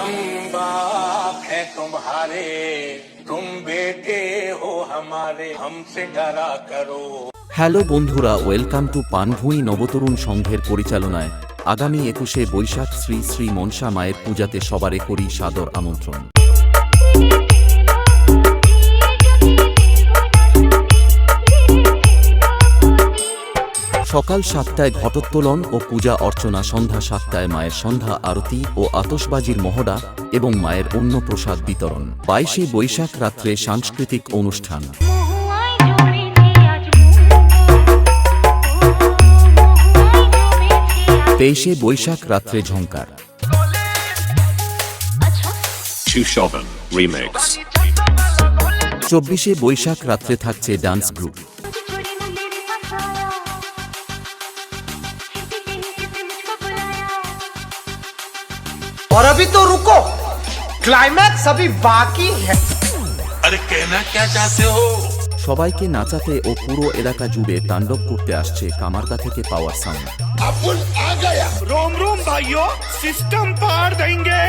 हम बाप हैं तुम्हारे, तुम बेटे हो हमारे, हमसे डरा करो। হ্যালো বন্ধুরা, ওয়েলকাম টু পানভূঁই নবতরুণ সংঘের পরিচালনায় আগামী 21শে বৈশাখ শ্রী শ্রী মনসা মায়ের পূজাতে সবারে করি সাদর আমন্ত্রণ। সকাল 7টায় ঘটোত্তোলন ও পূজা অর্চনা, সন্ধ্যা 7টায় মায়ের সন্ধ্যা আরতি ও আতশবাজির মহড়া এবং মায়ের অন্ন প্রসাদ বিতরণ। 22শে বৈশাখ রাত্রে সাংস্কৃতিক অনুষ্ঠান। 23শে বৈশাখ রাত্রে ঝংকার। 24শে বৈশাখ রাত্রে থাকছে ডান্স গ্রুপ। और अभी तो रुको, क्लाइमैक्स अभी बाकी है। अरे कहना क्या चाहते हो? সবাইকে নাচাতে ও পুরো এলাকা জুড়ে তাণ্ডব করতে আসছে কামারদা থেকে পাওয়ার সাউন্ড। रोम रोम भाइयों, सिस्टम पार देंगे।